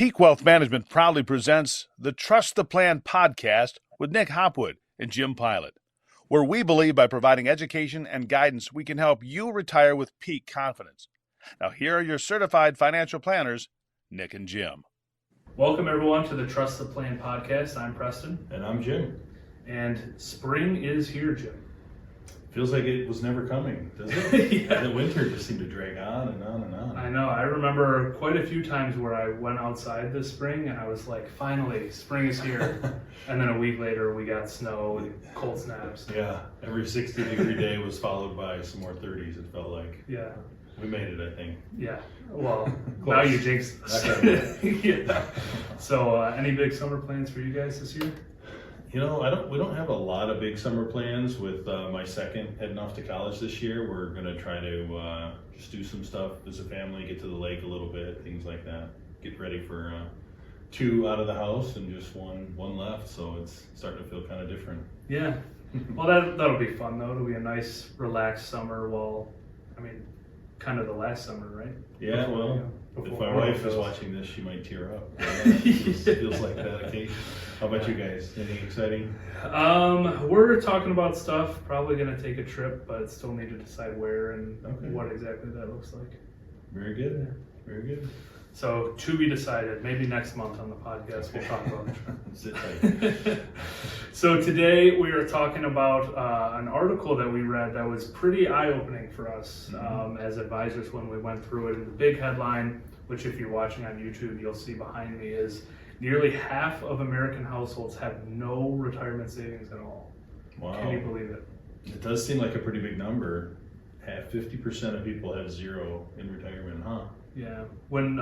Peak Wealth Management proudly presents the Trust the Plan podcast with Nick Hopwood and Jim Pilat, where we believe by providing education and guidance, we can help you retire with peak confidence. Now, here are your certified financial planners, Nick and Jim. Welcome, everyone, to the Trust the Plan podcast. I'm Preston. And I'm Jim. And spring is here, Jim. Feels like it was never coming, doesn't it? Yeah. The winter just seemed to drag on and on and on. I know. I remember quite a few times where I went outside this spring and I was like, finally, spring is here. And then a week later, we got snow and cold snaps. Yeah. Every 60-degree day was followed by some more 30s, it felt like. Yeah. We made it, I think. Yeah. Well, now you jinxed us. Yeah. So, any big summer plans for you guys this year? You know, we don't have a lot of big summer plans with my second heading off to college this year. We're going to try to just do some stuff as a family, get to the lake a little bit, things like that. Get ready for 2 out of the house and just one left. So it's starting to feel kind of different. Yeah. Well, that'll be fun, though. It'll be a nice, relaxed summer. Kind of the last summer, right? Yeah, if my wife is watching this, she might tear up. It feels like that occasion. How about you guys? Anything exciting? We're talking about stuff. Probably going to take a trip, but still need to decide where and what exactly that looks like. Very good. Very good. So, to be decided. Maybe next month on the podcast we'll talk about Sit tight. So today we are talking about an article that we read that was pretty eye-opening for us as advisors when we went through it. And the big headline, which if you're watching on YouTube, you'll see behind me, is nearly half of American households have no retirement savings at all. Wow. Can you believe it? It does seem like a pretty big number. 50% of people have zero in retirement, huh? Yeah. When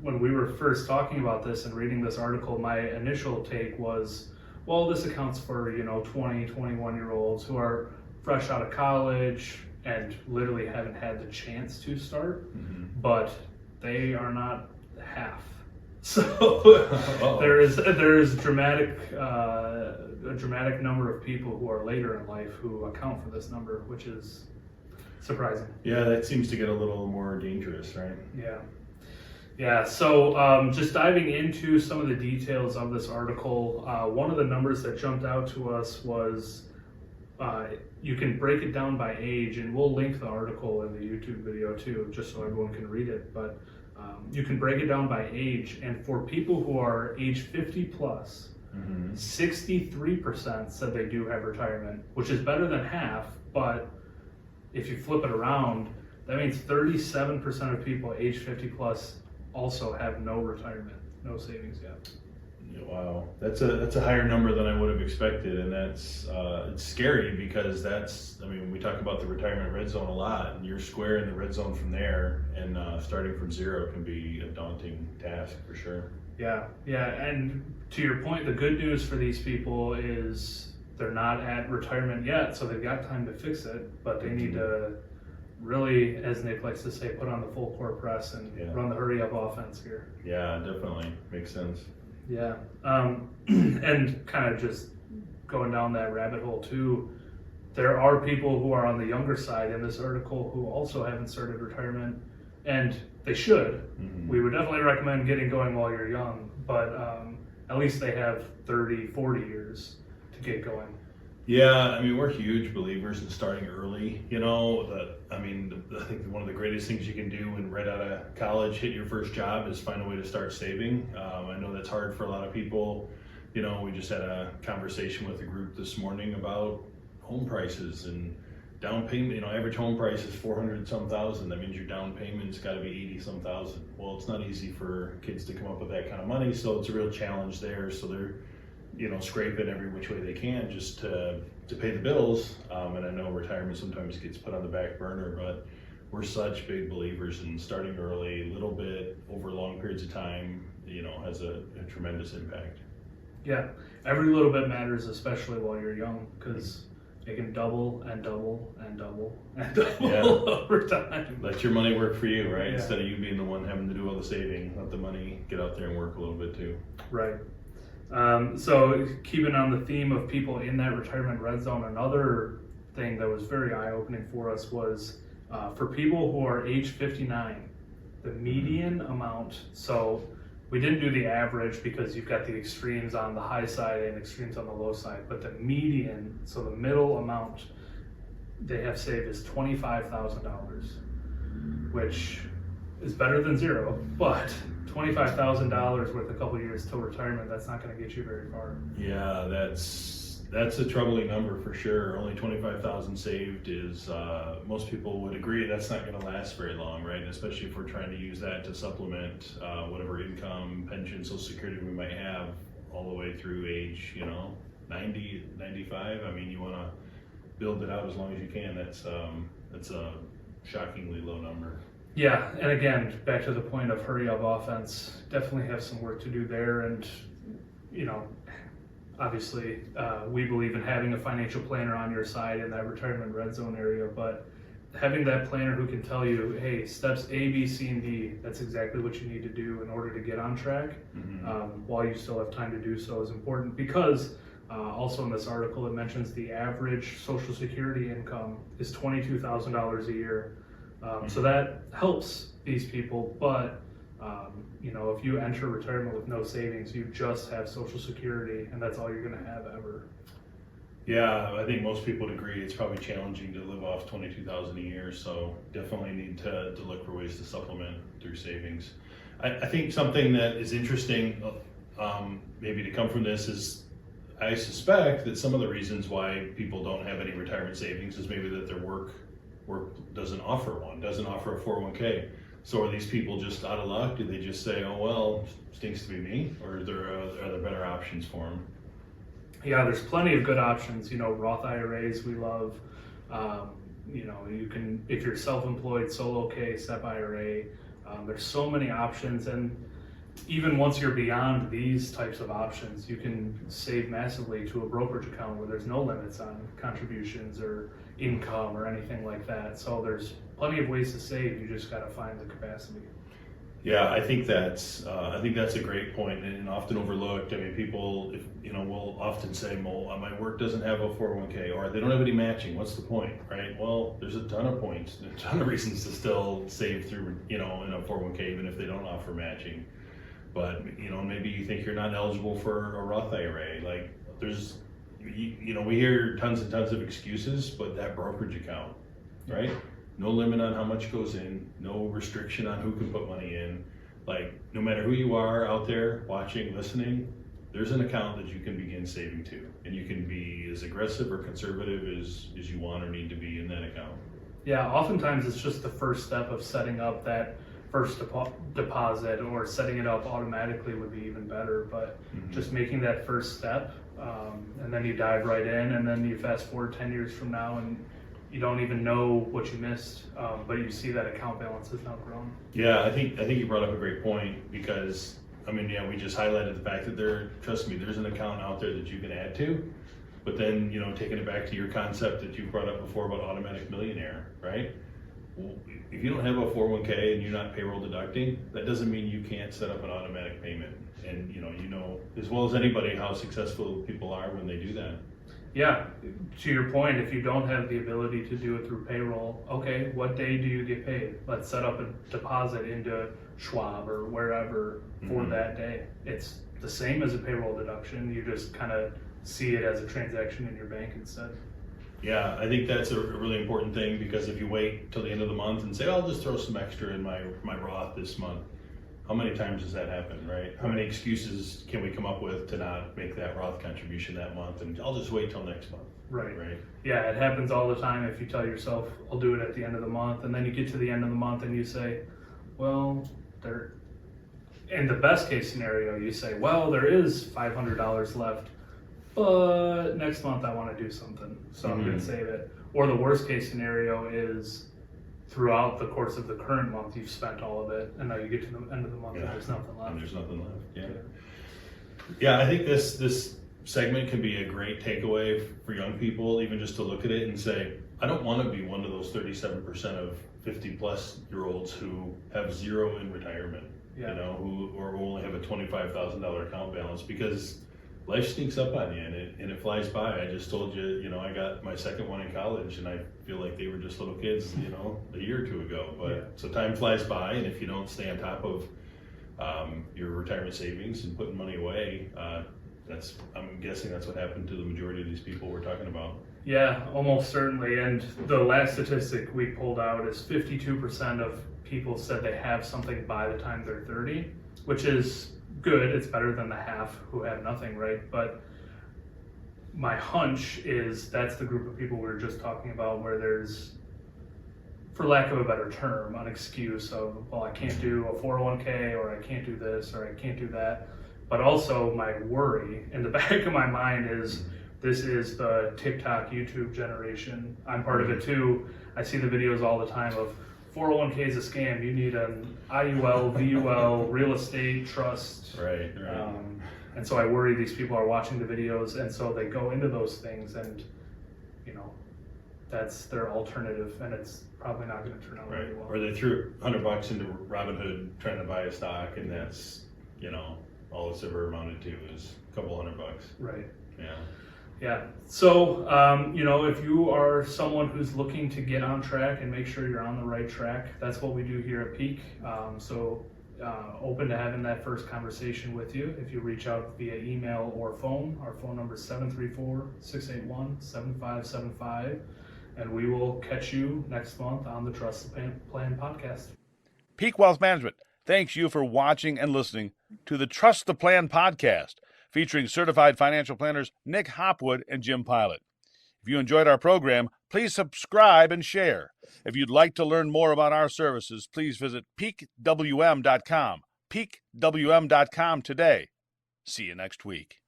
we were first talking about this and reading this article, my initial take was, well, this accounts for, 20, 21-year-olds who are fresh out of college and literally haven't had the chance to start, but they are not half. So there is a dramatic number of people who are later in life who account for this number, which is surprising. Yeah, that seems to get a little more dangerous, right? Yeah. So just diving into some of the details of this article, one of the numbers that jumped out to us was you can break it down by age, and we'll link the article in the YouTube video too, just so everyone can read it. But you can break it down by age, and for people who are age 50 plus, 63% said they do have retirement, which is better than half, but if you flip it around, that means 37% of people age 50 plus also have no retirement, no savings yet. Yeah, wow, that's a higher number than I would have expected, and that's it's scary because we talk about the retirement red zone a lot, and you're square in the red zone from there, and starting from zero can be a daunting task for sure. Yeah, and to your point, the good news for these people is they're not at retirement yet, so they've got time to fix it, but they need to really, as Nick likes to say, put on the full court press and run the hurry up offense here. Yeah, definitely. Makes sense. Yeah. And kind of just going down that rabbit hole too, there are people who are on the younger side in this article who also haven't started retirement, and they should. We would definitely recommend getting going while you're young, but at least they have 30, 40 years to get going. Yeah, we're huge believers in starting early. I think one of the greatest things you can do when right out of college, hit your first job, is find a way to start saving. I know that's hard for a lot of people. We just had a conversation with a group this morning about home prices and down payment. Average home price is 400 some thousand. That means your down payment's got to be 80 some thousand. Well, it's not easy for kids to come up with that kind of money, so it's a real challenge there. So they're scraping every which way they can just to pay the bills. And I know retirement sometimes gets put on the back burner, but we're such big believers in starting early, a little bit over long periods of time, has a tremendous impact. Yeah, every little bit matters, especially while you're young, because it can double and double and double and double over time. Let your money work for you, right? Yeah. Instead of you being the one having to do all the saving, let the money get out there and work a little bit too. Right. So keeping on the theme of people in that retirement red zone, another thing that was very eye-opening for us was for people who are age 59, the median amount, so we didn't do the average because you've got the extremes on the high side and extremes on the low side, but the median, so the middle amount they have saved is $25,000, which is better than zero, but $25,000 worth a couple years till retirement, that's not going to get you very far. Yeah, that's a troubling number for sure. Only 25,000 saved is, most people would agree that's not going to last very long, right? Especially if we're trying to use that to supplement whatever income, pension, Social Security we might have all the way through age, 90, 95. I mean, you want to build it out as long as you can. That's a shockingly low number. Yeah, and again, back to the point of hurry up offense, definitely have some work to do there. And, obviously, we believe in having a financial planner on your side in that retirement red zone area, but having that planner who can tell you, hey, steps A, B, C, and D, that's exactly what you need to do in order to get on track, while you still have time to do so is important, because also in this article, it mentions the average Social Security income is $22,000 a year. So that helps these people, but if you enter retirement with no savings, you just have Social Security, and that's all you're going to have ever. Yeah, I think most people would agree it's probably challenging to live off $22,000 a year, so definitely need to look for ways to supplement through savings. I think something that is interesting, maybe to come from this, is I suspect that some of the reasons why people don't have any retirement savings is maybe that their work doesn't offer one, doesn't offer a 401k. So are these people just out of luck? Do they just say, oh, well, stinks to be me? Or are there better options for them? Yeah, there's plenty of good options. Roth IRAs we love. You can, if you're self-employed, solo K, SEP IRA. There's so many options, and even once you're beyond these types of options, you can save massively to a brokerage account where there's no limits on contributions or income or anything like that. So there's plenty of ways to save. You just got to find the capacity. Yeah, I think that's a great point, and often overlooked. I mean, people, will often say, "Well, my work doesn't have a 401k, or they don't have any matching. What's the point?" Right? Well, there's a ton of points, a ton of reasons to still save through, in a 401k, even if they don't offer matching. But maybe you think you're not eligible for a Roth IRA. Like, there's, we hear tons and tons of excuses, but that brokerage account, right? No limit on how much goes in, no restriction on who can put money in. Like, no matter who you are out there watching, listening, there's an account that you can begin saving to, and you can be as aggressive or conservative as you want or need to be in that account. Yeah, oftentimes it's just the first step of setting up that first deposit, or setting it up automatically would be even better, but just making that first step, and then you dive right in, and then you fast forward 10 years from now and you don't even know what you missed, but you see that account balance has now grown. Yeah, I think you brought up a great point, because we just highlighted the fact that trust me, there's an account out there that you can add to, but then, taking it back to your concept that you brought up before about automatic millionaire, right? Well, if you don't have a 401k and you're not payroll deducting, that doesn't mean you can't set up an automatic payment. And you know as well as anybody how successful people are when they do that. Yeah, to your point, if you don't have the ability to do it through payroll, okay, what day do you get paid? Let's set up a deposit into Schwab or wherever for that day. It's the same as a payroll deduction. You just kind of see it as a transaction in your bank instead. Yeah, I think that's a really important thing, because if you wait till the end of the month and say, I'll just throw some extra in my Roth this month, how many times does that happen, right? How many excuses can we come up with to not make that Roth contribution that month, and I'll just wait till next month? Right. Yeah, it happens all the time. If you tell yourself, I'll do it at the end of the month, and then you get to the end of the month and you say, well, in the best case scenario, you say, well, there is $500 left, but next month I want to do something, so I'm going to save it. Or the worst case scenario is throughout the course of the current month, you've spent all of it, and now you get to the end of the month and there's nothing left. And there's nothing left, yeah. I think this segment can be a great takeaway for young people, even just to look at it and say, I don't want to be one of those 37% of 50-plus-year-olds who have zero in retirement, who only have a $25,000 account balance, because life sneaks up on you and it flies by. I just told you, I got my second one in college, and I feel like they were just little kids, a year or two ago. But so time flies by, and if you don't stay on top of your retirement savings and putting money away. I'm guessing that's what happened to the majority of these people we're talking about. Yeah, almost certainly. And the last statistic we pulled out is 52% of people said they have something by the time they're 30, which is good. It's better than the half who have nothing, right? But my hunch is that's the group of people we were just talking about where there's, for lack of a better term, an excuse of, well, I can't do a 401k, or I can't do this, or I can't do that. But also my worry in the back of my mind is this is the TikTok, YouTube generation. I'm part of it too. I see the videos all the time of 401k is a scam. You need an IUL, VUL, real estate trust. Right. And so I worry these people are watching the videos, and so they go into those things, and that's their alternative, and it's probably not going to turn out very well. Or they threw $100 into Robinhood trying to buy a stock, and that's all it's ever amounted to is a couple $100. Right. Yeah. Yeah. So, if you are someone who's looking to get on track and make sure you're on the right track, that's what we do here at Peak. Open to having that first conversation with you. If you reach out via email or phone, our phone number is 734-681-7575, and we will catch you next month on the Trust the Plan podcast. Peak Wealth Management thanks you for watching and listening to the Trust the Plan podcast, featuring certified financial planners Nick Hopwood and Jim Pilat. If you enjoyed our program, please subscribe and share. If you'd like to learn more about our services, please visit peakwm.com. peakwm.com today. See you next week.